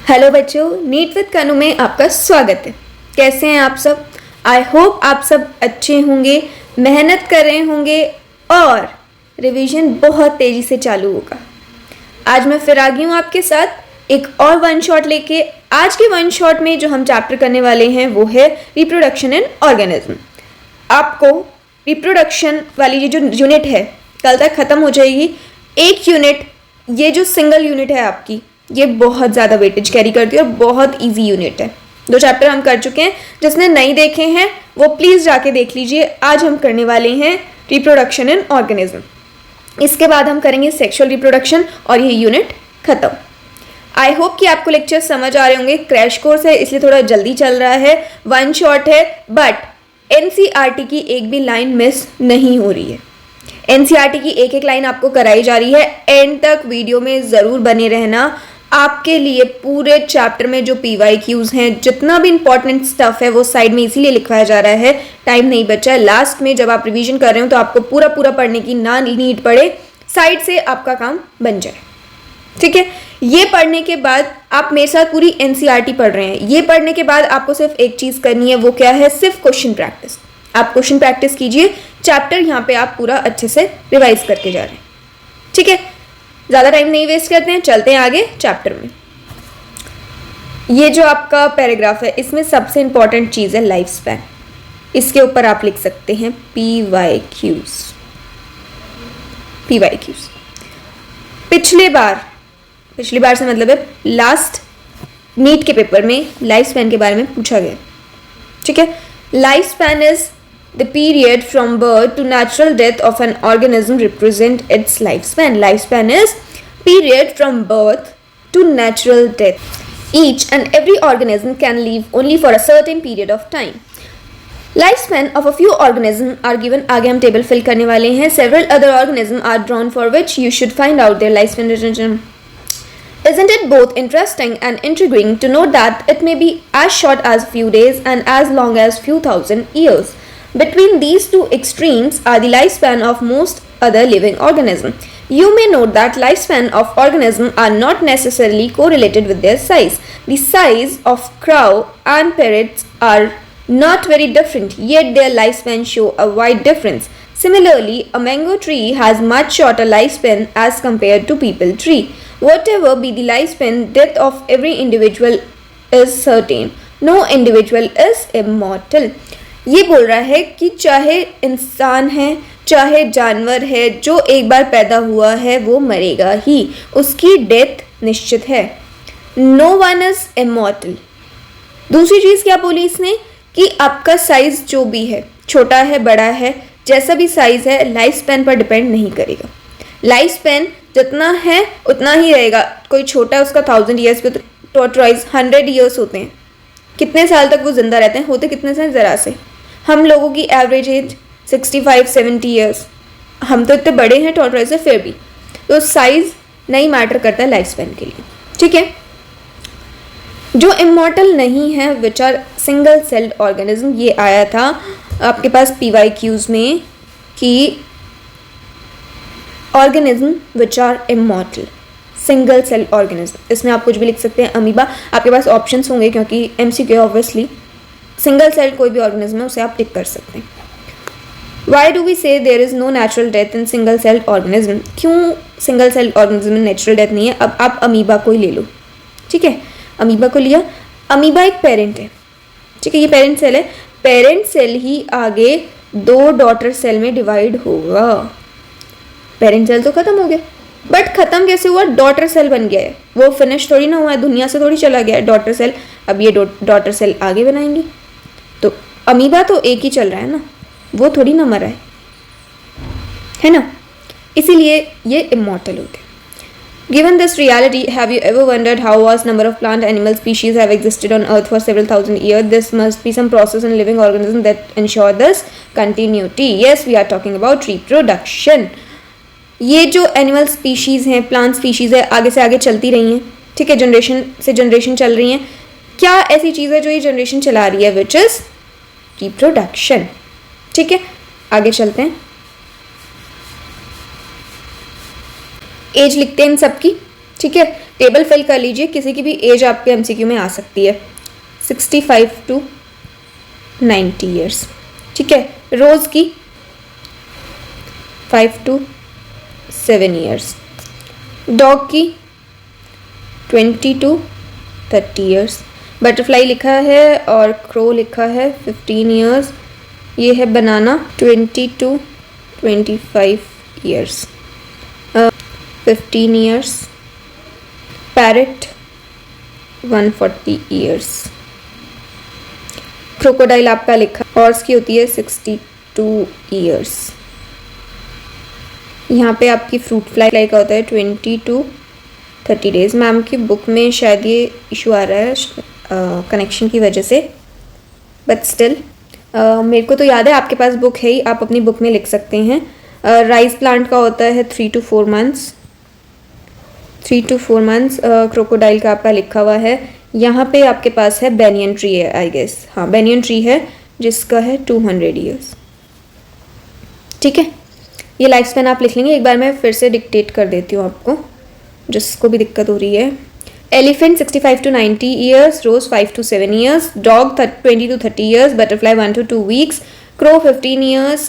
Hello बच्चों, NEET with कनु में आपका स्वागत है। कैसे हैं आप सब? आई होप आप सब अच्छे होंगे, मेहनत कर रहे होंगे और रिवीजन बहुत तेज़ी से चालू होगा। आज मैं फिर आ गई हूँ आपके साथ एक और वन शॉट लेके। आज के वन शॉट में जो हम चैप्टर करने वाले हैं वो है रिप्रोडक्शन इन ऑर्गेनिज्म। आपको रिप्रोडक्शन वाली ये जो यूनिट है कल तक ख़त्म हो जाएगी। एक यूनिट, ये जो सिंगल यूनिट है आपकी, ये बहुत ज़्यादा वेटेज कैरी करती है और बहुत इजी यूनिट है। दो चैप्टर हम कर चुके हैं, जिसने नहीं देखे हैं वो प्लीज़ जाके देख लीजिए। आज हम करने वाले हैं रिप्रोडक्शन इन ऑर्गेनिज्म। इसके बाद हम करेंगे सेक्सुअल रिप्रोडक्शन और ये यूनिट ख़त्म। आई होप कि आपको लेक्चर समझ आ रहे होंगे। क्रैश कोर्स है इसलिए थोड़ा जल्दी चल रहा है, वन शॉट है, बट एनसीईआरटी की एक भी लाइन मिस नहीं हो रही है। एनसीईआरटी की एक एक लाइन आपको कराई जा रही है। एंड तक वीडियो में ज़रूर बने रहना। आपके लिए पूरे चैप्टर में जो PYQs हैं, जितना भी इंपॉर्टेंट स्टफ है वो साइड में इसीलिए लिखवाया जा रहा है, टाइम नहीं बचा है। लास्ट में जब आप रिवीजन कर रहे हो तो आपको पूरा पूरा पढ़ने की ना नीड पड़े, साइड से आपका काम बन जाए। ठीक है, ये पढ़ने के बाद आप मेरे साथ पूरी एनसीईआरटी पढ़ रहे हैं। ये पढ़ने के बाद आपको सिर्फ एक चीज़ करनी है, वो क्या है? सिर्फ क्वेश्चन प्रैक्टिस। आप क्वेश्चन प्रैक्टिस कीजिए, चैप्टर यहाँ पे आप पूरा अच्छे से रिवाइज करके जा रहे हैं। ठीक है, ज़्यादा टाइम नहीं वेस्ट करते हैं, चलते हैं आगे चैप्टर में। ये जो आपका पैराग्राफ है, इसमें सबसे इंपॉर्टेंट चीज़ है लाइफ स्पैन। इसके ऊपर आप लिख सकते हैं PYQs। पिछली बार से मतलब है लास्ट नीट के पेपर में लाइफ स्पैन के बारे में पूछा गया। ठीक है, life span is the period from birth to natural death of an organism represent its lifespan. Lifespan is period from birth to natural death. Each and every organism can live only for a certain period of time. Lifespan of a few organisms are given. आगे हम table fill करने वाले हैं. Several other organisms are drawn for which you should find out their lifespan. Isn't it both interesting and intriguing to note that it may be as short as few days and as long as few thousand years? Between these two extremes are the lifespan of most other living organisms. You may note that lifespan of organisms are not necessarily correlated with their size. The size of crow and parrots are not very different, yet their lifespan show a wide difference. Similarly, a mango tree has much shorter lifespan as compared to peepal tree. Whatever be the lifespan, death of every individual is certain. No individual is immortal. ये बोल रहा है कि चाहे इंसान है चाहे जानवर है, जो एक बार पैदा हुआ है वो मरेगा ही, उसकी डेथ निश्चित है। No one is immortal. दूसरी चीज़ क्या बोली इसने कि आपका साइज जो भी है, छोटा है बड़ा है, जैसा भी साइज है, लाइफ स्पैन पर डिपेंड नहीं करेगा। लाइफ स्पैन जितना है उतना ही रहेगा। कोई छोटा है उसका 1000 ईयर्स पे, तो टॉर्टोइज 100 ईयर्स होते हैं। कितने साल तक वो जिंदा रहते हैं? होते कितने साल? ज़रा से। हम लोगों की एवरेज एज 65-70 ईयर्स। हम तो इतने बड़े हैं टॉर्टोइज से, फिर भी तो साइज नहीं मैटर करता है लाइफ स्पैन के लिए। ठीक है, जो इमॉर्टल नहीं है which are single celled organism, ये आया था आपके पास PYQs में कि organism which are immortal, single cell organism. इसमें आप कुछ भी लिख सकते हैं। अमीबा, आपके पास ऑप्शंस होंगे क्योंकि MCQ ऑब्वियसली। सिंगल सेल कोई भी ऑर्गेनिज्म है उसे आप टिक कर सकते हैं। Why do we say there is no natural death in single cell organism? क्यों सिंगल सेल ऑर्गेनिज्म में नेचुरल डेथ नहीं है? अब आप अमीबा को ही ले लो। ठीक है, अमीबा को लिया। अमीबा एक पेरेंट है। ठीक है, ये पेरेंट सेल है। पेरेंट सेल ही आगे 2 डॉटर सेल में डिवाइड होगा। पेरेंट सेल तो खत्म हो गया, बट खत्म कैसे हुआ? डॉटर सेल बन गया है। वो फिनिश थोड़ी ना हुआ है, दुनिया से थोड़ी चला गया है डॉटर सेल। अब ये डॉटर सेल आगे बनाएंगी। तो अमीबा तो एक ही चल रहा है ना, वो थोड़ी ना मरा है ना, इसीलिए ये इमॉर्टल होते हैं। Given this reality, have you ever wondered how vast number of plant animal species have existed on earth for several thousand years? This must be some process in living organisms that ensure this continuity. Yes, we are talking about reproduction. ये जो animal species हैं, plant species है, आगे से आगे चलती रही हैं। ठीक है, जनरेशन से जनरेशन चल रही हैं। क्या ऐसी चीज़ है जो ये जनरेशन चला रही है? Which is reproduction. ठीक है, आगे चलते हैं। एज लिखते हैं इन सबकी। ठीक है, टेबल फिल कर लीजिए, किसी की भी एज आपके एमसीक्यू में आ सकती है, 65 to 90 ईयर्स। ठीक है, रोज़ की 5 to 7 ईयर्स, डॉग की 20 to 30 ईयर्स, बटरफ्लाई लिखा है और क्रो लिखा है 15 ईयर्स, ये है बनाना 20 to 25 years, 15 years, parrot 140 years, crocodile आपका लिखा हॉर्स की होती है 62 ईयर्स। यहाँ पे आपकी फ्रूट फ्लाई का होता है 20 to 30 डेज। मैम की बुक में शायद ये इशू आ रहा है कनेक्शन की वजह से, बट स्टिल मेरे को तो याद है, आपके पास बुक है ही, आप अपनी बुक में लिख सकते हैं। राइस प्लांट का होता है 3 to 4 months, 3 to 4 months. Crocodile का आपका लिखा हुआ है। यहाँ पे आपके पास है बेनियन ट्री है, आई गेस, हाँ बेनियन ट्री है जिसका है 200 ईयर्स। ठीक है, ये लाइफ स्पैन आप लिख लेंगे। एक बार मैं फिर से डिक्टेट कर देती हूँ आपको, जिसको भी दिक्कत हो रही है। Elephant 65 to 90 years, rose 5 to 7 years, dog 20 to 30 years, butterfly 1 to 2 weeks, crow 15 years,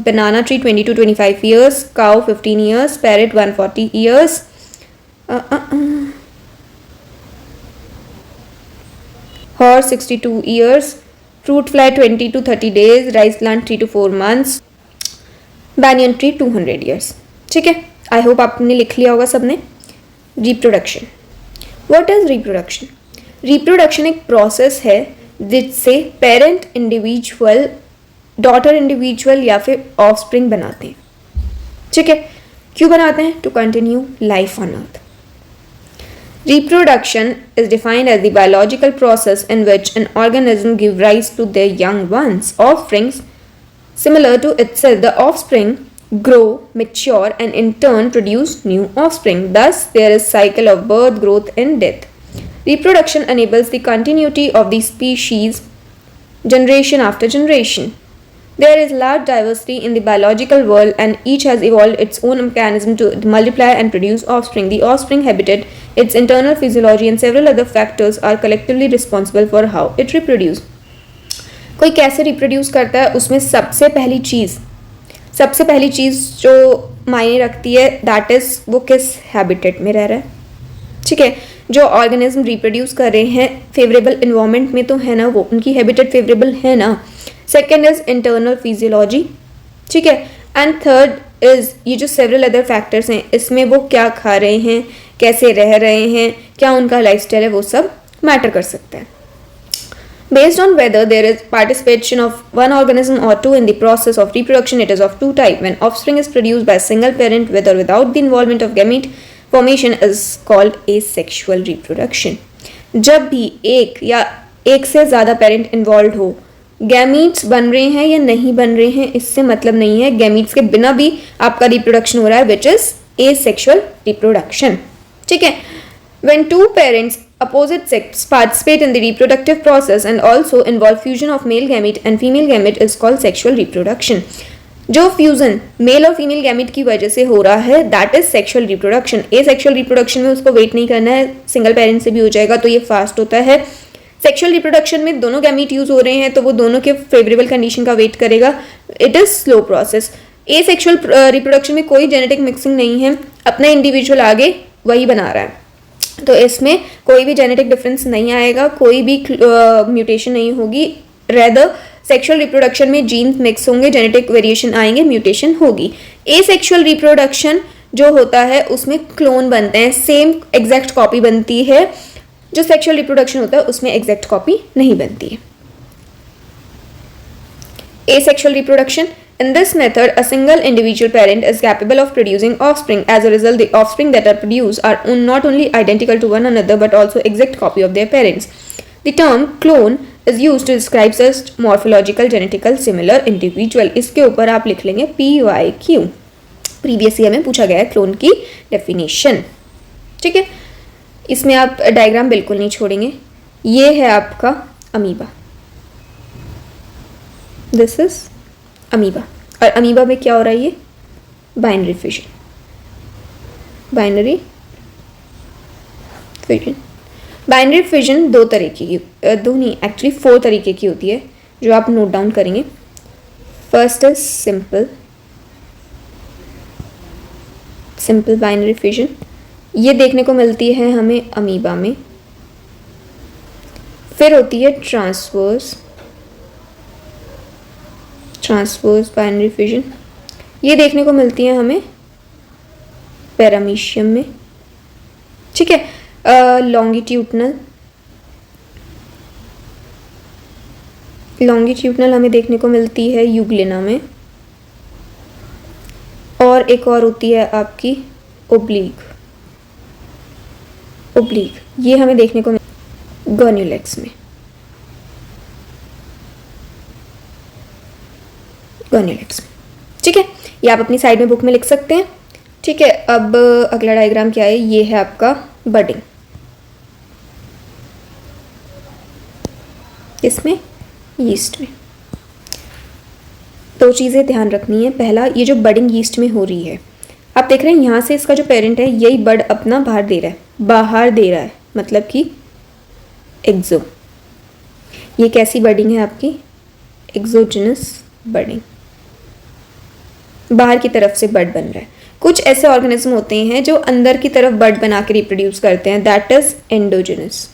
banana tree 20 to 25 years, cow 15 years, parrot 140 years, horse 62 years, fruit fly 20 to 30 days, rice plant 3 to 4 months, banyan tree 200 years। ठीक है, I hope आपने लिख लिया होगा सबने। Reproduction, what is reproduction? Reproduction एक process है जिससे पेरेंट इंडिविजुअल, डॉटर इंडिविजुअल या फिर ऑफस्प्रिंग बनाते हैं। ठीक है, क्यों बनाते हैं? To continue life on earth. Reproduction is defined as the biological process in which an organism gives rise to their young ones, offsprings. Similar to itself, the offspring grow, mature, and in turn produce new offspring. Thus, there is cycle of birth, growth, and death. Reproduction enables the continuity of the species generation after generation. There is large diversity in the biological world, and each has evolved its own mechanism to multiply and produce offspring. The offspring habitat, its internal physiology, and several other factors are collectively responsible for how it reproduces. कोई कैसे reproduce करता है, उसमें सबसे पहली चीज़ जो मायने रखती है, दैट इज़ वो किस हैबिटेट में रह रहा है। ठीक है, जो ऑर्गेनिज्म रिप्रोड्यूस कर रहे हैं फेवरेबल इन्वायरमेंट में तो है ना, वो उनकी हैबिटेट फेवरेबल है ना। Second is internal physiology. ठीक है, एंड थर्ड इज ये जो सेवरल अदर फैक्टर्स हैं, इसमें वो क्या खा रहे हैं, कैसे रह रहे हैं, क्या उनका लाइफस्टाइल है, वो सब मैटर कर सकता है। Based on whether there is participation of one organism or two in the process of reproduction, it is of two types. When offspring is produced by a single parent with or without the involvement of gamete formation is called asexual reproduction. जब भी एक या एक से ज़्यादा parent involve हो, gametes बन रहे हैं या नहीं बन रहे हैं इससे मतलब नहीं है, गैमीट्स के बिना भी आपका रिप्रोडक्शन हो रहा है, विच इज asexual reproduction. ठीक है, when two parents opposite sex participate in the reproductive process and also involve fusion of male gamete and female gamete is called sexual reproduction. जो फ्यूजन मेल और female gamete की वजह से हो रहा है, that is sexual reproduction. Asexual reproduction में उसको वेट नहीं करना है, सिंगल पेरेंट से भी हो जाएगा तो ये फास्ट होता है। सेक्सुअल रिप्रोडक्शन में दोनों गैमेट यूज हो रहे हैं तो वो दोनों के फेवरेबल कंडीशन का वेट करेगा, it is slow process. Asexual reproduction में कोई जेनेटिक मिक्सिंग नहीं है, अपना इंडिविजुअल आगे वही बना रहा है, तो इसमें कोई भी जेनेटिक डिफरेंस नहीं आएगा, कोई भी म्यूटेशन नहीं होगी। रेदर सेक्सुअल रिप्रोडक्शन में जीन्स मिक्स होंगे, जेनेटिक वेरिएशन आएंगे, म्यूटेशन होगी। एसेक्सुअल रिप्रोडक्शन जो होता है उसमें क्लोन बनते हैं, सेम एग्जैक्ट कॉपी बनती है। जो सेक्सुअल रिप्रोडक्शन होता है उसमें एग्जैक्ट कॉपी नहीं बनती है। Asexual reproduction. In this method, a single individual parent is capable of producing offspring. As a result, the offspring that are produced are not only identical to one another but also exact copy of their parents. The term clone is used to describe such morphological genetical similar individual. इसके ऊपर आप लिख लेंगे PYQ. Previous year में पूछा गया है clone की डेफिनेशन। ठीक है, इसमें आप डायग्राम बिल्कुल नहीं छोड़ेंगे। ये है आपका अमीबा, दिस इज अमीबा, और अमीबा में क्या हो रहा है, ये binary fission, binary binary fission दो तरीके की, दो नहीं एक्चुअली 4 तरीके की होती है जो आप नोट डाउन करेंगे. First is simple binary fission. ये देखने को मिलती है हमें अमीबा में. फिर होती है ट्रांसवर्स बाइनरी फिजन. ये देखने को मिलती है हमें पैरामीशियम में. ठीक है. लॉन्गिट्यूडनल हमें देखने को मिलती है यूग्लिना में. और एक और होती है आपकी ओब्लीक. ये हमें देखने को गॉन्यूलेक्स में. ठीक है. ये आप अपनी साइड में बुक में लिख सकते हैं. ठीक है. अब अगला डायग्राम क्या है, ये है आपका बडिंग. इसमें यीस्ट में 2 चीज़ें ध्यान रखनी है. पहला, ये जो बडिंग यीस्ट में हो रही है, आप देख रहे हैं यहाँ से इसका जो पेरेंट है यही बड अपना बाहर दे रहा है, मतलब कि एक्सो. ये कैसी बडिंग है आपकी? Exogenous budding. बाहर की तरफ से बड बन रहा है. कुछ ऐसे ऑर्गेनिज्म होते हैं जो अंदर की तरफ बड बना के रिप्रोड्यूस करते हैं, दैट इज एंडोजिनस.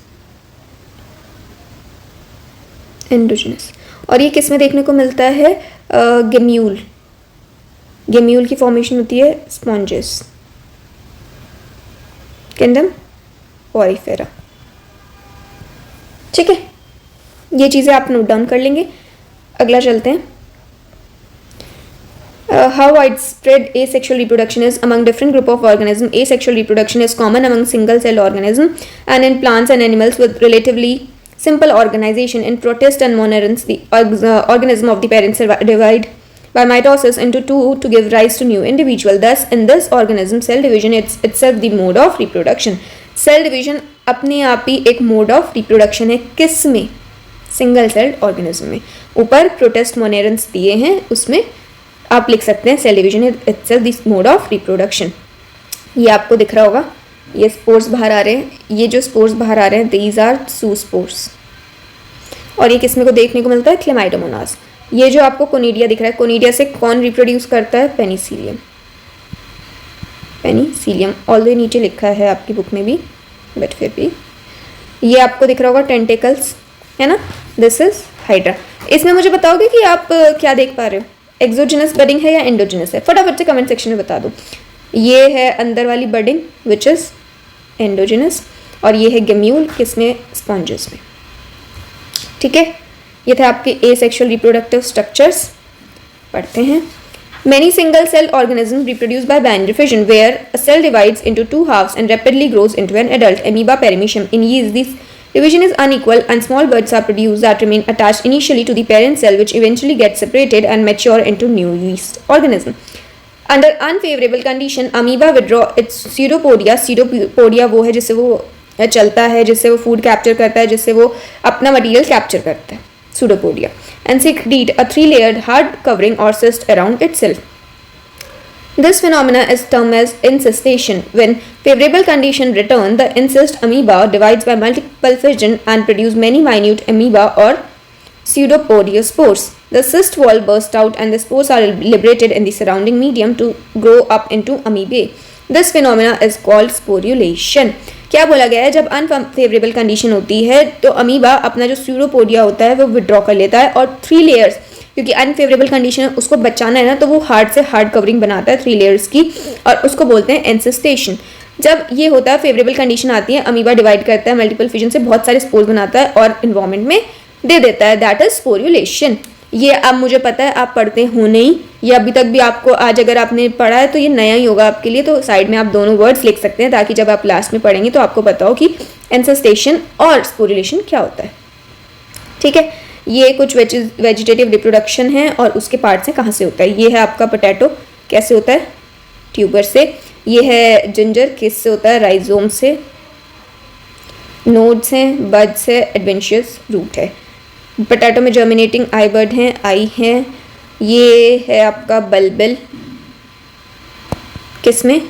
और ये किस में देखने को मिलता है? गेम्यूल की फॉर्मेशन होती है स्पॉन्जेस. Kingdom Porifera. ठीक है. ये चीज़ें आप नोट डाउन कर लेंगे. अगला चलते हैं. How widespread asexual reproduction is among different group of organisms. Asexual reproduction is common among single-cell organisms and in plants and animals with relatively simple organization. In protists and monerans, the organism of the parent divide by mitosis into two to give rise to new individual. Thus, in this organism, cell division is itself the mode of reproduction. Cell division अपने आप ही एक mode of reproduction है. किस में? Single cell organism में. ऊपर protist monerans दिए हैं, उसमें आप लिख सकते हैं cell division itself this mode of reproduction. ये आपको दिख रहा होगा, ये स्पोर्स बाहर आ रहे हैं. ये जो स्पोर्स बाहर आ रहे हैं दीज आर सूस्पोर्स. और ये किसमें को देखने को मिलता है? क्लेमाइडोमोनास. ये जो आपको कोनिडिया दिख रहा है, कोनिडिया से कौन रिप्रोड्यूस करता है? पेनिसिलियम. ऑल्दो नीचे लिखा है आपकी बुक में भी, बट फिर भी ये आपको दिख रहा होगा टेंटेकल्स, है ना. This is hydra. इसमें मुझे बताओगे कि आप क्या देख पा रहे हो? एक्सोजिनस बडिंग है या एंडोजिनस है? फटाफट से कमेंट सेक्शन में बता दो. ये है अंदर वाली बडिंग विच इज एंडोजिनस, और ये है गेम्यूल किसमें? स्पॉन्जेस में. ठीक है. ये थे आपके एसेक्सुअल रिप्रोडक्टिव स्ट्रक्चर्स. पढ़ते हैं. Many single cell organisms reproduce by binary fission, where a cell divides into 2 halves and rapidly grows into an adult. Amoeba, paramecium. In yeast, this division is unequal and small buds are produced that remain attached initially to the parent cell, which eventually gets separated and mature into new yeast organism. Under unfavorable condition, amoeba withdraw its pseudopodia. Pseudopodia वो है जिससे वो चलता है, जिससे वो food capture करता है, जिससे वो अपना मटीरियल कैप्चर करता है, pseudopodia, and secrete a 3-layered hard covering or cyst around itself. This phenomena is termed as incestation. When favorable conditions return, the incest amoeba divides by multiple fission and produce many minute amoeba or pseudopodiospores. The cyst wall bursts out and the spores are liberated in the surrounding medium to grow up into amoebae. This phenomena is called sporulation. क्या बोला गया है? जब unfavourable condition होती है तो amoeba अपना जो स्यूडोपोडिया होता है वो विड्रॉ कर लेता है, और 3 लेयर्स, क्योंकि अनफेवरेबल कंडीशन है उसको बचाना है ना, तो वो हार्ड से हार्ड कवरिंग बनाता है 3 लेयर्स की, और उसको बोलते हैं एंसेस्टेशन. जब ये होता है, फेवरेबल कंडीशन आती है, अमीबा डिवाइड करता है, मल्टीपल फिजन से बहुत सारे स्पोर्स बनाता है और इन्वायरमेंट में दे देता है, दैट इज स्पोरुलेशन. ये अब मुझे पता है आप पढ़ते हो नहीं, ये अभी तक भी आपको, आज अगर आपने पढ़ा है तो ये नया ही होगा आपके लिए, तो साइड में आप दोनों वर्ड्स लिख सकते हैं ताकि जब आप लास्ट में पढ़ेंगे तो आपको पता हो कि एंसेस्टेशन और स्पोरुलेशन क्या होता है. ठीक है. ये कुछ वेजिटेटिव रिप्रोडक्शन है और उसके पार्ट्स हैं, कहाँ से होता है. ये है आपका पोटैटो, कैसे होता है? ट्यूबर से. ये है जिंजर, किससे होता है? राइजोम से. नोड्स हैं, बड्स है, एडवेंशियस रूट है. पोटैटो में जर्मिनेटिंग आई बर्ड हैं, आई हैं. ये है आपका बल्बिल, किस में?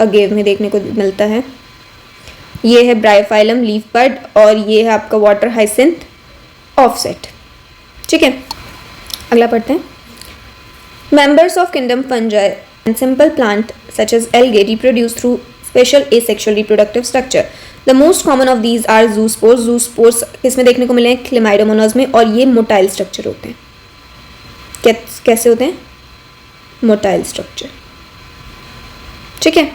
अगेव में देखने को मिलता है. ये है ब्रायोफाइलम लीफ बड और ये है आपका वाटर हाइसिंथ ऑफसेट। ठीक है, अगला पढ़ते हैं। Members of kingdom fungi and simple plant such as algae reproduce through special asexual reproductive structure. The most common of these are zoospores. Zoospores इसमें देखने को मिले हैं क्लेमाइडोमोनास में, और ये मोटाइल स्ट्रक्चर होते हैं। कैसे होते हैं? Motile structure. ठीक है,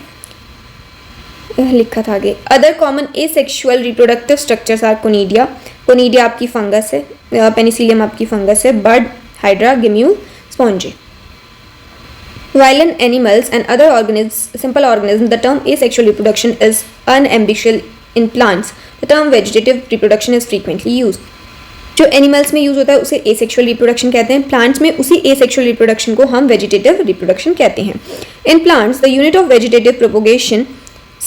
लिखा था आगे। Other common asexual reproductive structures are conidia. Conidia आपकी फंगस है, पेनिसिलियम आपकी फंगस है, bud, hydra, gemmule, sponge. While in animals and other simple organisms, the term asexual reproduction is unambiguous. In plants, the term vegetative reproduction is frequently used. जो animals में use होता है उसे asexual reproduction कहते हैं, plants में उसी asexual reproduction को हम वेजिटेटिव रिप्रोडक्शन कहते हैं। In plants the unit of vegetative propagation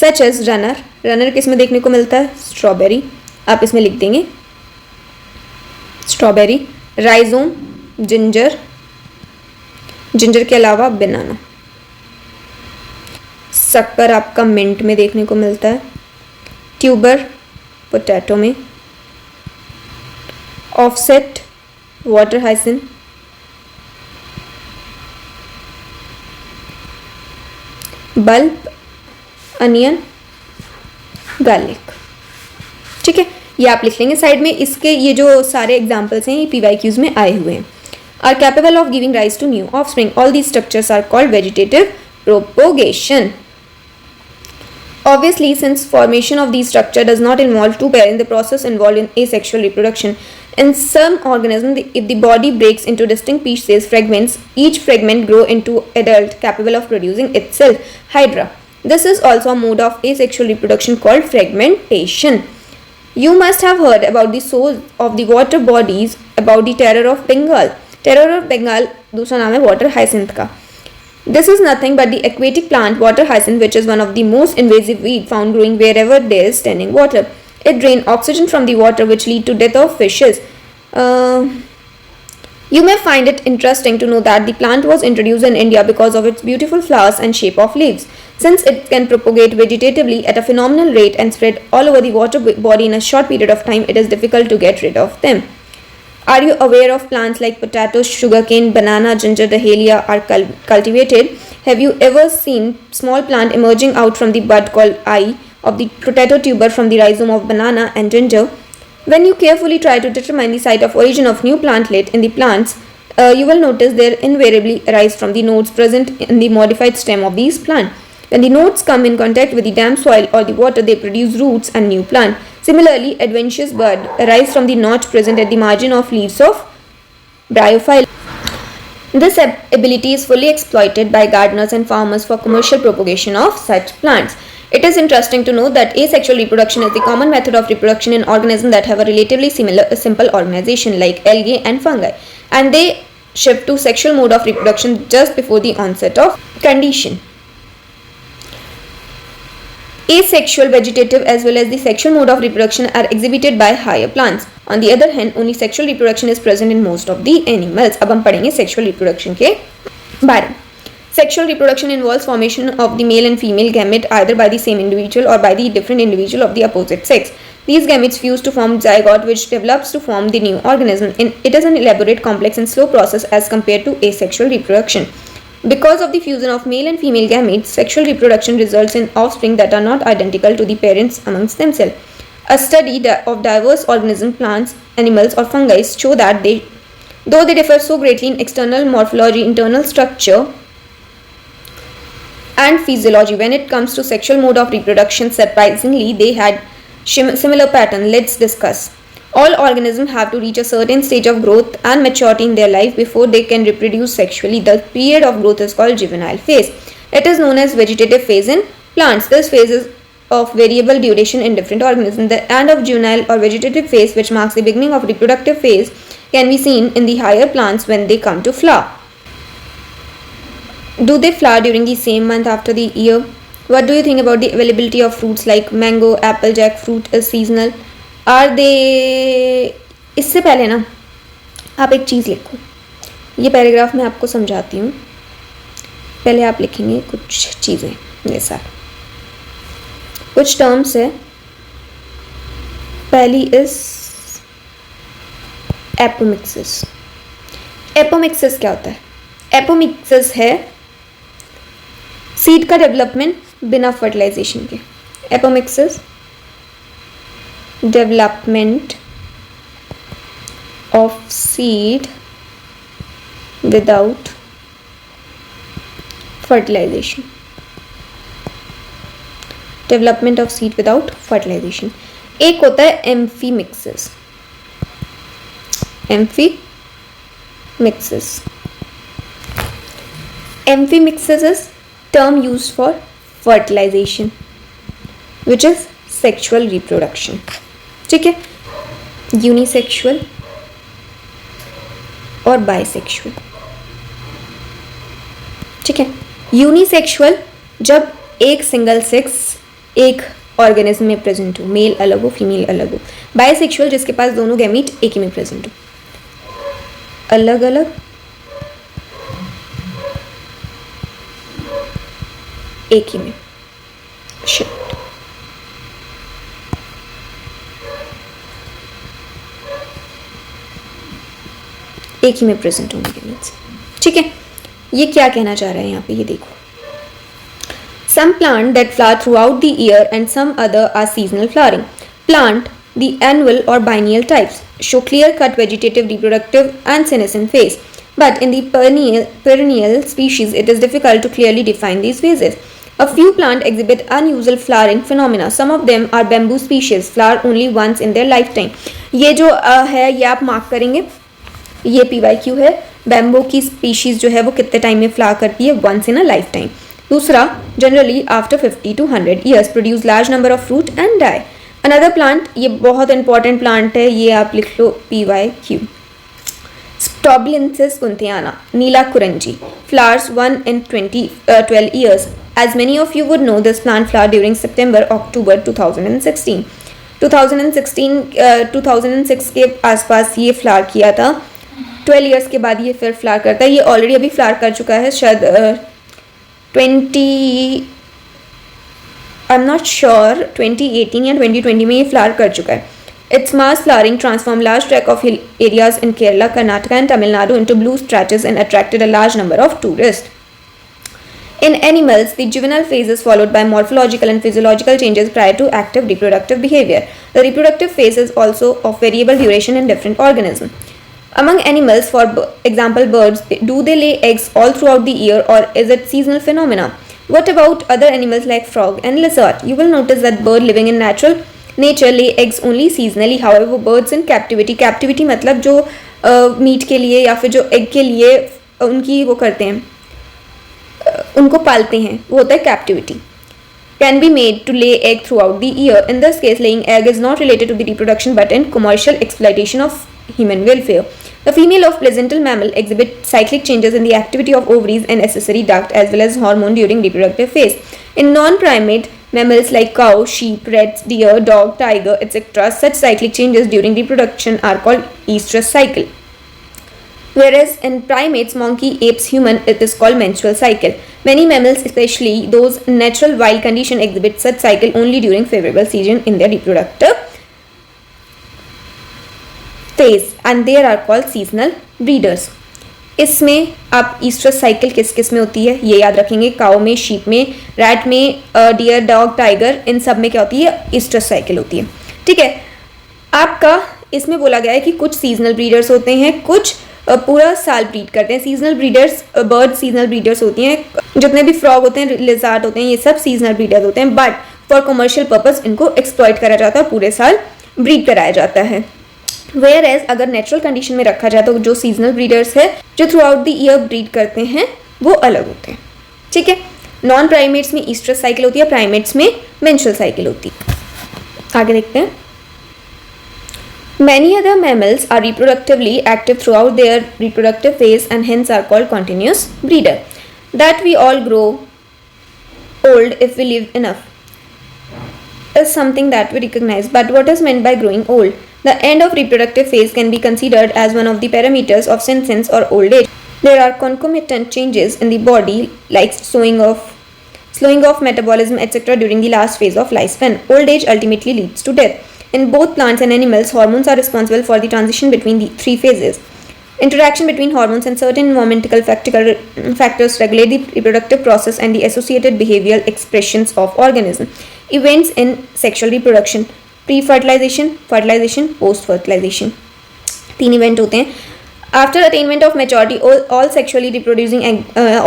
such as runner. Runner किस में देखने को मिलता है? स्ट्रॉबेरी, आप इसमें लिख देंगे स्ट्रॉबेरी। राइजोम, जिंजर, जिंजर के अलावा बनाना। शक्कर आपका मिंट में देखने को मिलता है। ट्यूबर पोटैटो में। Offset water hyacinth. Bulb onion garlic. ठीक है, ये आप लिख लेंगे साइड में। इसके ये जो सारे एग्जांपल्स हैं ये PYQs में आए हुए हैं। Are capable of giving rise to new offspring. All these structures are called vegetative propagation. Obviously, since formation of these structure does not involve two parents, the process involved in asexual reproduction. In some organisms, if the body breaks into distinct pieces, fragments, each fragment grow into adult capable of producing itself. Hydra. This is also a mode of asexual reproduction called fragmentation. You must have heard about the source of the water bodies, about the terror of Bengal. Terror of Bengal दूसरा नाम है water hyacinth का। This is nothing but the aquatic plant water hyacinth which is one of the most invasive weed found growing wherever there is standing water. It drain oxygen from the water which lead to death of fishes. You may find it interesting to know that the plant was introduced in India because of its beautiful flowers and shape of leaves. Since it can propagate vegetatively at a phenomenal rate and spread all over the water body in a short period of time, it is difficult to get rid of them. Are you aware of plants like potatoes, sugarcane, banana, ginger, dahlia are cultivated? Have you ever seen small plant emerging out from the bud called eye of the potato tuber from the rhizome of banana and ginger? When you carefully try to determine the site of origin of new plantlet in the plants, you will notice they invariably arise from the nodes present in the modified stem of these plants. When the nodes come in contact with the damp soil or the water, they produce roots and new plant. Similarly, adventitious bud arise from the notch present at the margin of leaves of bryophyllum. This ability is fully exploited by gardeners and farmers for commercial propagation of such plants. It is interesting to note that asexual reproduction is the common method of reproduction in organisms that have a relatively simple organization like algae and fungi, and they shift to sexual mode of reproduction just before the onset of condition. Asexual, vegetative as well as the sexual mode of reproduction are exhibited by higher plants. On the other hand, only sexual reproduction is present in most of the animals. अब हम पढ़ेंगे sexual reproduction के बारे में। Sexual reproduction involves formation of the male and female gamete either by the same individual or by the different individual of the opposite sex. These gametes fuse to form zygote which develops to form the new organism. It is an elaborate, complex and slow process as compared to asexual reproduction. Because of the fusion of male and female gametes, sexual reproduction results in offspring that are not identical to the parents amongst themselves. A study of diverse organisms, plants, animals or fungi show that though they differ so greatly in external morphology, internal structure and physiology, when it comes to sexual mode of reproduction, surprisingly they had similar pattern. Let's discuss. All organisms have to reach a certain stage of growth and maturity in their life before they can reproduce sexually. The period of growth is called juvenile phase. It is known as vegetative phase in plants. This phase is of variable duration in different organisms. The end of juvenile or vegetative phase, which marks the beginning of reproductive phase, can be seen in the higher plants when they come to flower. Do they flower during the same month after the year? What do you think about the availability of fruits like mango, apple, jackfruit is seasonal? Are they? इससे पहले ना आप एक चीज़ लिखो, ये paragraph मैं आपको समझाती हूँ। पहले आप लिखेंगे कुछ चीज़ें, ये सारे कुछ टर्म्स है पहली इज एपोमिक्सिस। एपोमिक्सिस क्या होता है? एपोमिक्सिस है सीड का डेवलपमेंट बिना फर्टिलाइजेशन के। Apomixis development of seed without fertilization. Development of seed without fertilization. एक होता है amphimixis. Amphimixis is term used for fertilization which is sexual reproduction। ठीक है, यूनिसेक्सुअल और बाइसेक्सुअल। ठीक है, यूनिसेक्सुअल जब एक सिंगल सेक्स एक ऑर्गेनिज्म में प्रेजेंट हो, मेल अलग हो फीमेल अलग हो। बाइसेक्सुअल जिसके पास दोनों गैमीट एक ही में प्रेजेंट हो, अलग अलग एक ही में शिफ्ट। एक ही में प्रेजेंट होने के मीन्स। ठीक है, ये क्या कहना चाह रहा है यहाँ पे, ये देखो। Some plant that flower throughout the year and some other are seasonal flowering. Plant, the annual or biennial types, show clear-cut vegetative, reproductive and senescent phase. But in the perennial species, it is difficult to clearly define these phases. A few plants exhibit unusual flowering phenomena. Some of them are bamboo species, flower only once in their lifetime. ये जो है ये आप mark करेंगे, ये PYQ है। Bamboo की species जो है वो कितने टाइम में फ्लावर करती है? वंस इन अ लाइफ टाइम। दूसरा, generally after 50 to 100 years produce large number of fruit and die. Another plant, ये बहुत इंपॉर्टेंट प्लांट है, ये आप लिख लो PYQ। Staubilensis kunthiana, Neela Kurinji, flowers 1 in 12 years. As many of you would know, this plant flowered during September-October 2016. 2006 के आसपास ये flower किया था। 12 years के बाद ये फिर फ्लावर करता है। ये ऑलरेडी अभी फ्लावर कर चुका है, शायद 2018 या 2020 में ये फ्लावर कर चुका है। Its mass flowering transformed large tract of hill areas in Kerala, Karnataka and Tamil Nadu into blue stretches and attracted a large number of tourists. In animals, the juvenile phase is followed by morphological and physiological changes prior to active reproductive behavior. The reproductive phase is also of variable duration in different organisms. Among animals, for example birds, do they lay eggs all throughout the year or is it seasonal phenomena? What about other animals like frog and lizard? You will notice that birds living in natural nature lay eggs only seasonally. However, birds in captivity मतलब जो meet के लिए या फिर जो egg के लिए उनकी वो करते हैं, उनको पालते हैं, वो होता है captivity. Can be made to lay egg throughout the year. In this case, laying egg is not related to the reproduction but in commercial exploitation of human welfare. The female of placental mammal exhibit cyclic changes in the activity of ovaries and accessory duct as well as hormone during reproductive phase. In non-primate mammals like cow, sheep, rats, deer, dog, tiger, etc., such cyclic changes during reproduction are called estrous cycle. Whereas in primates, monkey, apes, human, it is called menstrual cycle. Many mammals, especially those in natural wild condition, exhibit such cycle only during favorable season in their reproductive phase and they are called seasonal breeders. इसमें आप oestrus cycle किस किस में होती है ये याद रखेंगे। काऊ में, शीप में, रैट में, डियर, डॉग, टाइगर, इन सब में क्या होती है? ईस्ट्रस साइकिल होती है। ठीक है, आपका इसमें बोला गया है कि कुछ सीजनल ब्रीडर्स होते हैं, कुछ पूरा साल ब्रीड करते हैं। Seasonal breeders, bird seasonal breeders होती हैं, जितने भी फ्रॉग होते हैं, लिजार्ड होते हैं, ये सब सीजनल ब्रीडर्स होते हैं। बट फॉर कमर्शियल पर्पस इनको एक्सप्लॉइट करा जाता है, पूरे साल ब्रीड कराया जाता है। वेयर एज अगर नेचुरल कंडीशन में रखा जाए तो जो सीजनल ब्रीडर्स है जो through out the year breed करते हैं वो अलग होते हैं। ठीक है, नॉन प्राइमेट्स में ईस्ट्रस साइकिल होती है, प्राइमेट्स में मेंस्ट्रुअल साइकिल होती है। आगे देखते हैं। Many other mammals are reproductively active throughout their reproductive phase and hence are called continuous breeder. That we all grow old if we live enough is something that we recognize. But what is meant by growing old? The end of reproductive phase can be considered as one of the parameters of senescence or old age. There are concomitant changes in the body like slowing of metabolism, etc. during the last phase of lifespan. Old age ultimately leads to death. In both plants and animals, hormones are responsible for the transition between the three phases. Interaction between hormones and certain environmental factors regulate the reproductive process and the associated behavioral expressions of organism. Events in sexual reproduction: pre-fertilization, fertilization, post-fertilization. 3 event होते हैं. After attainment of maturity, all sexually reproducing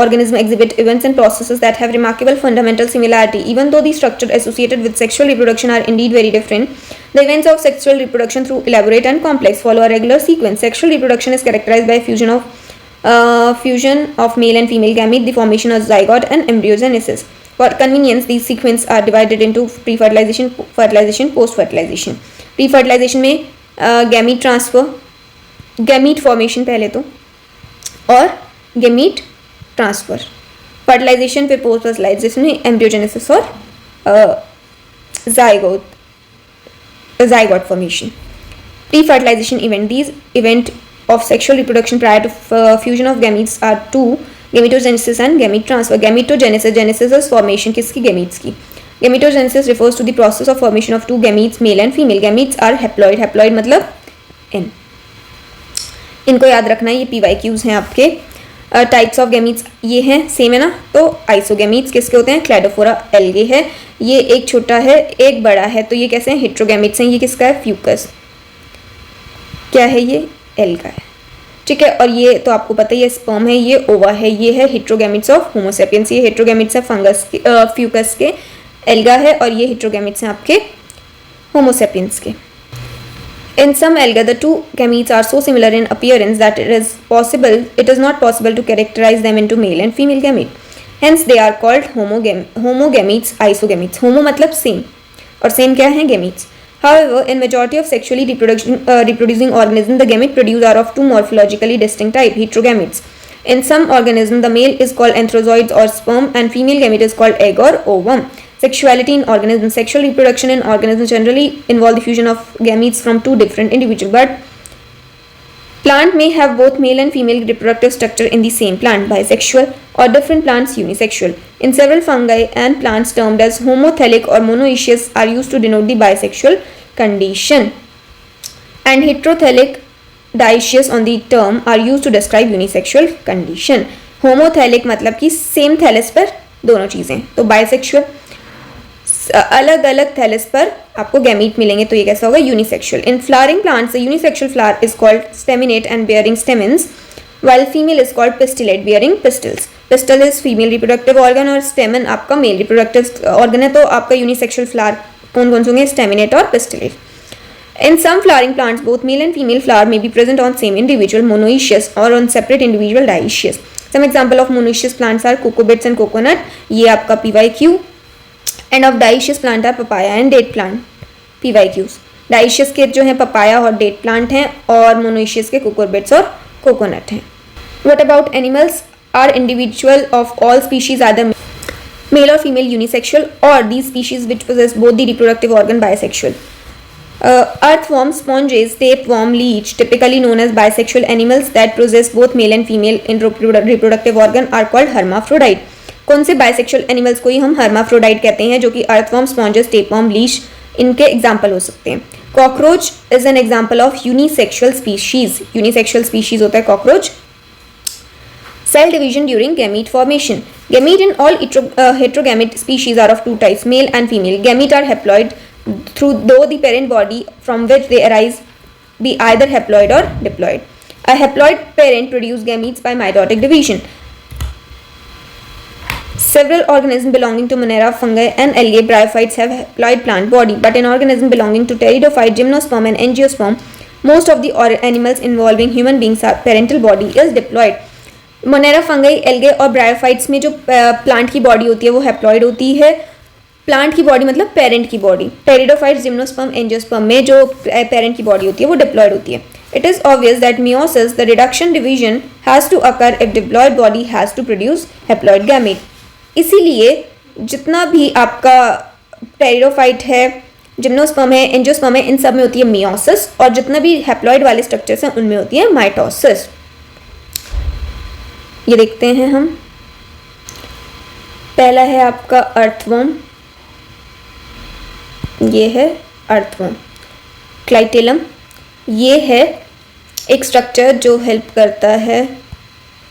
organisms exhibit events and processes that have remarkable fundamental similarity. Even though the structure associated with sexual reproduction are indeed very different, the events of sexual reproduction, through elaborate and complex, follow a regular sequence. Sexual reproduction is characterized by fusion of male and female gamete, the formation of zygote, and embryogenesis. For convenience, these sequences are divided into pre-fertilization, fertilization, post-fertilization. Pre-fertilization में gamete transfer, gamete formation पहले तो, और gamete transfer. Fertilisation फिर post fertilisation में embryogenesis और zygote formation. Pre-fertilization event. These event of sexual reproduction prior to fusion of gametes are two: gametogenesis and gamete transfer. Gametogenesis, genesis is formation किसकी? gametes की. Gametogenesis refers to the process of formation of two gametes, male and female. Gametes are haploid. Haploid मतलब N. इनको याद रखना है, ये PYQs हैं आपके. टाइप्स ऑफ गैमीट्स ये हैं, सेम है ना. तो आइसोगैमीट्स किसके होते हैं? क्लैडोफोरा एल्गे है. ये एक छोटा है, एक बड़ा है, तो ये कैसे हैं? हेट्रोगैमीट्स हैं. ये किसका है? फ्यूकस. क्या है ये? एल्गा है. ठीक है. और ये तो आपको पता ही है, स्पर्म है, ये ओवा है, ये है हेट्रोगैमीट्स ऑफ होमोसेपियंस. ये हेट्रोगैमीट्स है फंगस के, फ्यूकस के. एल्गा है, और ये हेट्रोगैमीट्स हैं आपके होमोसेपियंस के. In some algae, the two gametes are so similar in appearance that it is not possible to characterize them into male and female gamete. Hence, they are called homogametes, isogametes. Homo मतलब same, और same क्या है? gametes. However, in majority of sexually reproducing organisms, the gamete produced are of two morphologically distinct type, heterogametes. In some organisms, the male is called anthrozoids or sperm, and female gamete is called egg or ovum. Sexuality in organisms. Sexual reproduction in organisms generally involve the fusion of gametes from two different individuals, but plant may have both male and female reproductive structure in the same plant, bisexual, or different plants unisexual. In several fungi and plants termed as homothelic or monoecious are used to denote the bisexual condition, and heterothelic, dioecious on the term are used to describe unisexual condition. Homothelic मतलब कि same thallus पर दोनों चीज़ें, तो bisexual अलग अलग thallus पर आपको गैमीट मिलेंगे, तो ये कैसा होगा? Unisexual. In flowering plants the unisexual flower is called staminate and bearing stamens, while female is called pistillate bearing pistils. Pistil is female reproductive organ और stamen आपका male reproductive organ है. तो आपका unisexual flower कौन कौन से होंगे? staminate और pistillate. In some flowering plants, both male and female flower may be present on same individual, monoecious, or on separate individual, dioecious. Some example of monoecious plants are cucurbits and coconut. ये आपका PYQ. And of dioecious plant are papaya and date plant, PYQs. Dioecious के जो हैं papaya और date plant हैं, और monoecious के cucurbits और coconut हैं. What about animals? Are individual of all species either male or female unisexual, or these species which possess both the reproductive organ bisexual? Earthworm, sponges, tapeworm, leech, typically known as bisexual animals that possess both male and female in reproductive organ are called hermaphrodite. कौन से bisexual animals को ही हम hermaphrodite कहते हैं, जो कि earthworm, sponges, tapeworm, leech इनके example हो सकते हैं. Cockroach is an example of unisexual species. Unisexual species होता है cockroach. Cell division during gamete formation. Gamete in all heterogamy species are of two types, male and female. Gamete are haploid, though the parent body from which they arise be either haploid or diploid. A haploid parent produces gametes by mitotic division. Several organisms belonging to Monera, fungi, and algae bryophytes have haploid plant body, but in organisms belonging to pteridophyte, gymnosperm, and angiosperm, most of the animals involving human beings are parental body is diploid. Monera, fungi, algae और bryophytes में जो plant की body होती है वो haploid होती है. Plant की बॉडी मतलब पेरेंट की बॉडी. टेरिडोफाइट्स, जिम्नोस्पर्म, एंजियोस्पर्म में जो पेरेंट की बॉडी होती है वो डिप्लॉइड होती है. It is obvious that meiosis, the reduction division, has to occur if diploid body has to produce haploid gamete. इसीलिए जितना भी आपका टेरिडोफाइट है, जिम्नोस्पर्म है, एंजियोस्पर्म है, इन सब में होती है मियोसिस, और जितना भी हैप्लॉइड वाले स्ट्रक्चर्स हैं उनमें होती है माइटोसिस. ये देखते हैं हम. पहला है आपका अर्थवर्म. ये है अर्थवर्म. क्लाइटेलम, ये है एक स्ट्रक्चर जो हेल्प करता है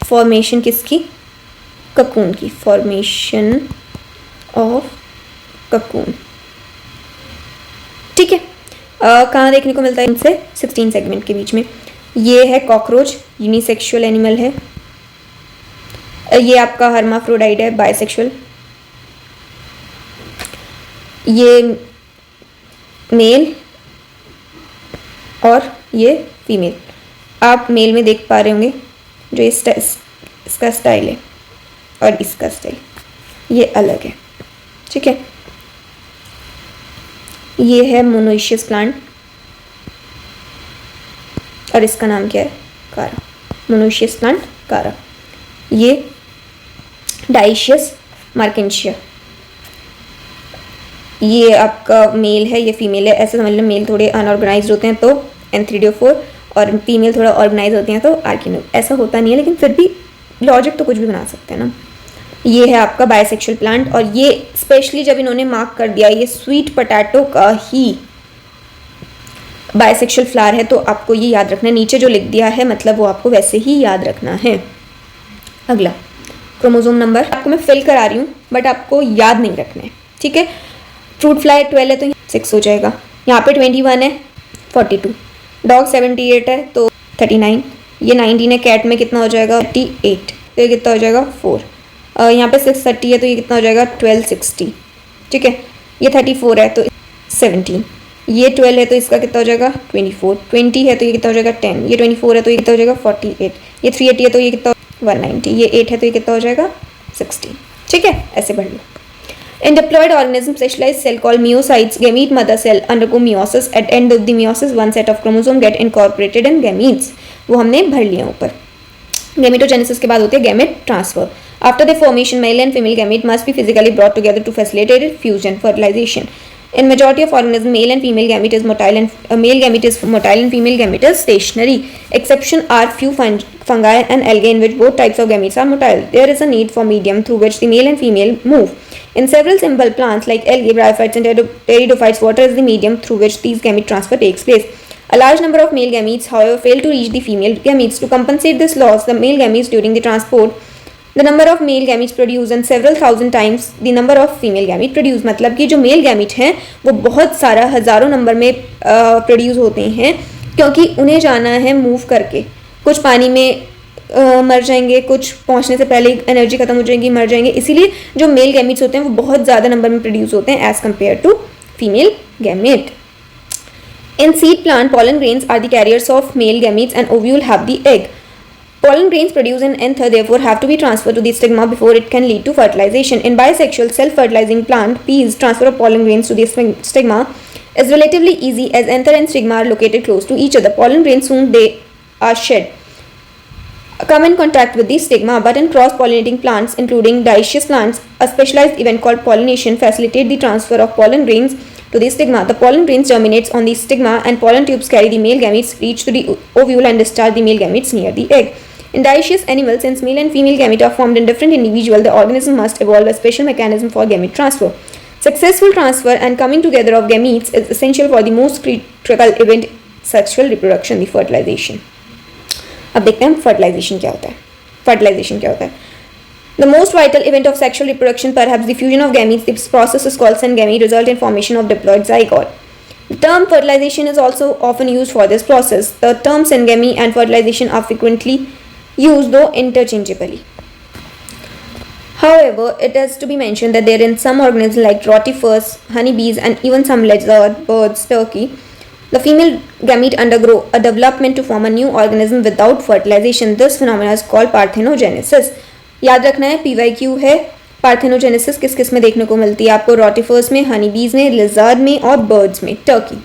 फॉर्मेशन किसकी, ककून की, फॉर्मेशन ऑफ ककून। ठीक है, कहाँ देखने को मिलता है इनसे, 16 सेगमेंट के बीच में। ये है कॉकरोच, यूनिसेक्सुअल एनिमल है। ये आपका हर्माफ्रोडाइट है, बाइसेक्सुअल। ये मेल और ये फीमेल। आप मेल में देख पा रहे होंगे जो इसका स्टाइल है और इसका स्टाइल ये अलग है। ठीक है, ये है मोनोइशियस प्लांट और इसका नाम क्या है, कारा। मोनोइशियस प्लांट कारा। ये डाइशियस मार्केंशिया, ये आपका मेल है, ये फीमेल है। ऐसे समझ लो मेल थोड़े अनऑर्गेनाइज्ड होते हैं तो एंथ्रीडियोफोर, और फीमेल थोड़ा ऑर्गेनाइज होती हैं तो आर्किनो। ऐसा होता नहीं है लेकिन फिर भी लॉजिक तो कुछ भी बना सकते हैं ना। ये है आपका बाइसेक्सुअल प्लांट, और ये स्पेशली जब इन्होंने मार्क कर दिया ये स्वीट पोटैटो का ही बाइसेक्सुअल फ्लावर है, तो आपको ये याद रखना है। नीचे जो लिख दिया है मतलब वो आपको वैसे ही याद रखना है। अगला क्रोमोसोम नंबर आपको मैं फिल करा रही हूँ बट आपको याद नहीं रखना है। ठीक है, फ्रूट फ्लाई 12 है तो 6 हो जाएगा। यहाँ पे 21 है, 42। डॉग 78 है तो 39। ये 19 है, कैट में कितना हो जाएगा, 38, तो ये कितना हो जाएगा, 4। यहाँ पे 630 है तो ये कितना हो जाएगा, 1260। ठीक है, ये 34 है तो 17। ये 12 है तो इसका कितना हो जाएगा, 24। 20 है तो ये कितना हो जाएगा, 10। ये 24 है तो ये कितना हो जाएगा, 48। ये 380 है तो ये कितना, 190। ये 8 है तो ये कितना हो जाएगा, 60। ठीक है, ऐसे बढ़ लो। In diploid organism, specialized cell called myocytes, gamete mother cell undergo meiosis. At end of the meiosis, one set of chromosome get incorporated in gametes. वो हमने भर लिया ऊपर। Gametogenesis के बाद होती है gamete transfer. After the formation, male and female gamete must be physically brought together to facilitate fusion, fertilization. In majority of organisms, male and female gamete is motile, and male gamete is motile and female gamete is stationary. Exception are few fungi and algae in which both types of gametes are motile. There is a need for medium through which the male and female move. In several simple plants like algae, bryophytes, and pteridophytes, water is the medium through which these gamete transfer takes place. A large number of male gametes, however, fail to reach the female gametes. To compensate this loss, the male gametes during the transport, the number of male gametes produced and several thousand times the number of female gametes produced. मतलब कि जो male gamete हैं वो बहुत सारा हज़ारों number में produce होते हैं, क्योंकि उन्हें जाना है मूव करके। कुछ पानी में मर जाएंगे, कुछ पहुंचने से पहले एनर्जी खत्म हो जाएगी, मर जाएंगे। इसीलिए जो मेल गैमीट्स होते हैं वो बहुत ज़्यादा नंबर में प्रोड्यूस होते हैं as compare to female gamete. In seed plant, pollen grains are the carriers of male gametes and ovule have the egg. Pollen grains produced in anther therefore have to be transferred to the stigma before it can lead to fertilization. In bisexual self-fertilizing plant, peas, transfer of pollen grains to the stigma is relatively easy as anther and stigma are located close to each other. Pollen grains soon they are shed come in contact with the stigma, but in cross-pollinating plants including dioecious plants, a specialized event called pollination facilitates the transfer of pollen grains to the stigma. The pollen grains germinates on the stigma and pollen tubes carry the male gametes, reach to the ovule and discharge the male gametes near the egg. In dioecious animals, since male and female gamete are formed in different individuals, the organism must evolve a special mechanism for gamete transfer. Successful transfer and coming together of gametes is essential for the most critical event, sexual reproduction, the fertilization. अब देखते हैं fertilization क्या होता है। Fertilization क्या होता है? The most vital event of sexual reproduction, perhaps the fusion of gametes. This process is called syngamy, result in formation of diploid zygote. The term fertilization is also often used for this process. The term syngamy and fertilization are frequently used, though interchangeably. However, it has to be mentioned that there are in some organisms like rotifers, honeybees, and even some lizard, birds, turkey, the female gamete undergo a development to form a new organism without fertilization. This phenomenon is called parthenogenesis. याद रखना है, PYQ है। Parthenogenesis किस किस में देखने को मिलती है आपको? रोटिफर्स में, हनीबीज में, लिजर्ड में और बर्ड्स में, Turkey.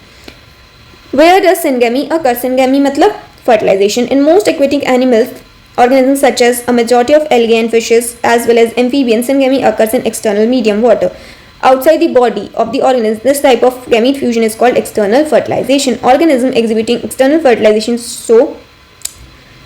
Where does syngamy occur? Syngamy मतलब fertilization. In most aquatic animals, organisms such as a majority of algae and fishes as well as amphibians, syngamy occurs in external medium, water. Outside the body of the organism, this type of gamete fusion is called external fertilization. Organisms exhibiting external fertilization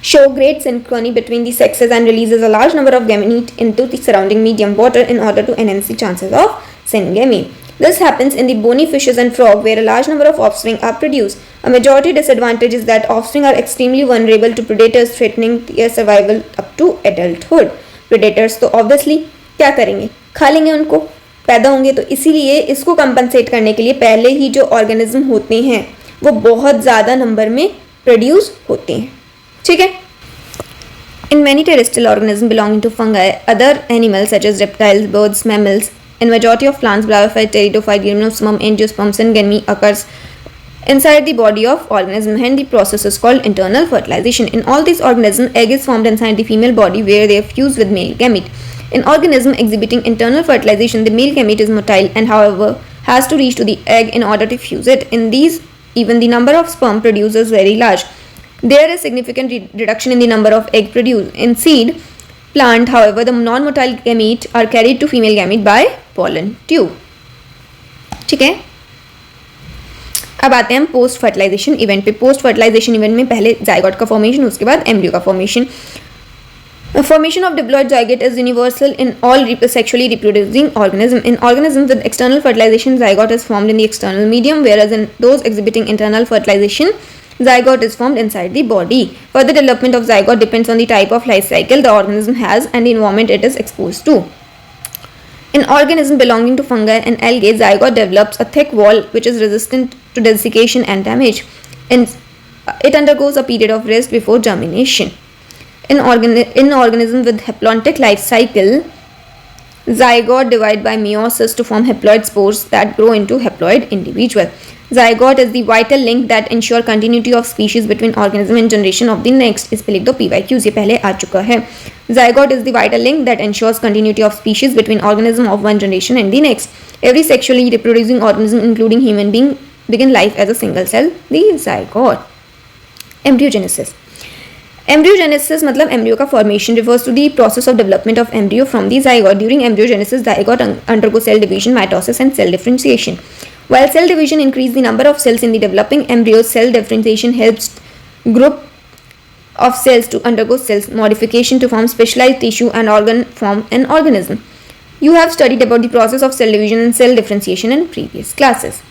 show great synchrony between the sexes and releases a large number of gamete into the surrounding medium, water, in order to enhance the chances of syngamy. This happens in the bony fishes and frog, where a large number of offspring are produced. A majority disadvantage is that offspring are extremely vulnerable to predators, threatening their survival up to adulthood. Predators तो obviously क्या करेंगे, खा लेंगे उनको, पैदा होंगे, तो इसीलिए इसको कंपनसेट करने के लिए पहले ही जो ऑर्गेनिज्म होते हैं वो बहुत ज़्यादा नंबर में प्रोड्यूस होते हैं. ठीक है. In many terrestrial organisms belonging to fungi, other animals such as reptiles, birds, mammals, in majority of plants, bryophyte, pteridophyte, gymnosperm, angiosperms, and gamete occurs inside the body of organism. Hence, the process is called internal fertilization. In all these organisms, egg is formed inside the female body where they are fused with male gamete. In organism exhibiting internal fertilization, the male gamete is motile and, however, has to reach to the egg in order to fuse it. In these, even the number of sperm produced is very large. There is significant reduction in the number of egg produced. In seed plant, however, the non-motile gamete are carried to female gamete by pollen tube. ठीक है. अब आते हैं हम post fertilization event पे. Post fertilization event में पहले zygote का फॉर्मेशन, उसके बाद एम्ब्रियो का formation. Formation of diploid zygote is universal in all sexually reproducing organisms. In organisms with external fertilization, zygote is formed in the external medium, whereas in those exhibiting internal fertilization, zygote is formed inside the body. Further development of zygote depends on the type of life cycle the organism has and the environment it is exposed to. In organisms belonging to fungi and algae, zygote develops a thick wall which is resistant to desiccation and damage. It undergoes a period of rest before germination. In organisms with haplontic life cycle, zygote divide by meiosis to form haploid spores that grow into haploid individual. Zygote is the vital link that ensure continuity of species between organism and generation of the next. इस पे लिख दो PYQs, ये पहले आ चुका है. Zygote is the vital link that ensures continuity of species between organism of one generation and the next. Every sexually reproducing organism, including human being, begin life as a single cell, the zygote. Embryogenesis. Embryogenesis मतलब embryo का formation refers to the process of development of embryo from the zygote. During embryogenesis, zygote undergo cell division, mitosis, and cell differentiation. While cell division increases the number of cells in the developing embryo, cell differentiation helps group of cells to undergo cell modification to form specialized tissue and organ form an organism. You have studied about the process of cell division and cell differentiation in previous classes.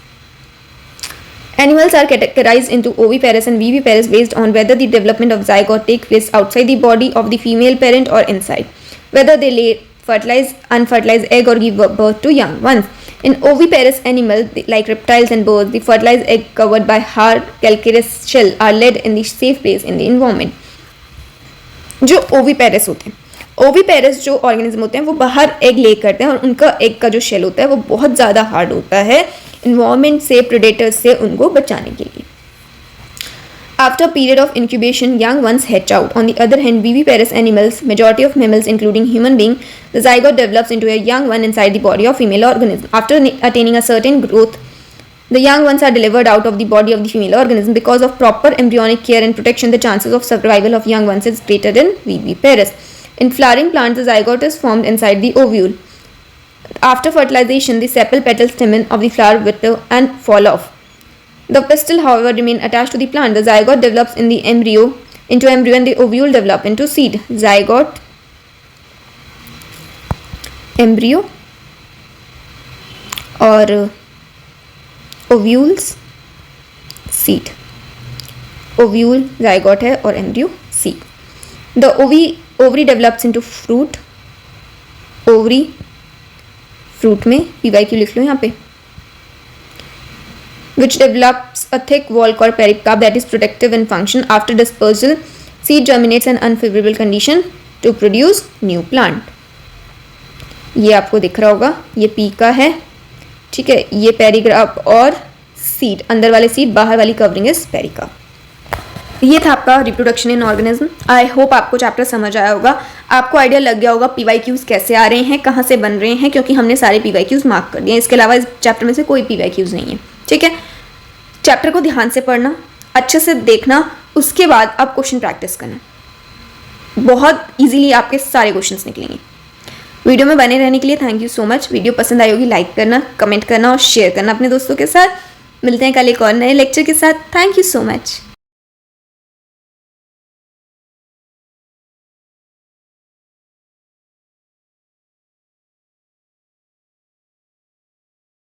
Animals are categorized into oviparous and viviparous based on whether the development of zygote takes place outside the body of the female parent or inside, whether they lay fertilized, unfertilized egg or give birth to young ones. In oviparous animals like reptiles and birds, the fertilized egg covered by hard calcareous shell are laid in the safe place in the environment. जो oviparous होते हैं, oviparous जो organism होते हैं वो बाहर egg lay करते हैं और उनका egg का जो shell होता है वो बहुत ज़्यादा hard होता है environment से, predators से उनको बचाने के लिए. After a period of incubation, young ones hatch out. On the other hand, viviparous animals, majority of mammals including human being, the zygote develops into a young one inside the body of female organism. After attaining a certain growth, the young ones are delivered out of the body of the female organism. Because of proper embryonic care and protection, the chances of survival of young ones is greater than viviparous. In flowering plants, the zygote is formed inside the ovule. After fertilization, the sepal petal stamen of the flower wither and fall off. The pistil, however, remain attached to the plant. The zygote develops in the embryo into embryo and the ovule develop into seed. Zygote, embryo और ovules, seed. Ovule, zygote है और embryo, seed. The ovary develops into fruit. Ovary, fruit में PYQ लिख लो यहाँ पे. Which develops a thick wall called pericarp that is protective in function. After dispersal, seed germinates an unfavorable condition to produce new plant. ये आपको दिख रहा होगा, ये पी का है, ठीक है, ये पेरिकार्प और सीड, अंदर वाले सीड, बाहर वाली कवरिंग इज पेरिकार्प. ये था आपका reproduction in organism. I hope आपको चैप्टर समझ आया होगा, आपको आइडिया लग गया होगा PYQs कैसे आ रहे हैं, कहाँ से बन रहे हैं, क्योंकि हमने सारे PYQs मार्क कर दिए. इसके अलावा इस चैप्टर में से कोई PYQs नहीं है. ठीक है, चैप्टर को ध्यान से पढ़ना, अच्छे से देखना, उसके बाद आप क्वेश्चन प्रैक्टिस करना. बहुत इजीली आपके सारे क्वेश्चंस निकलेंगे. वीडियो में बने रहने के लिए thank you so much. Video पसंद आई होगी लाइक करना, कमेंट करना और शेयर करना अपने दोस्तों के साथ. मिलते हैं कल एक और नए लेक्चर के साथ. Thank you so much.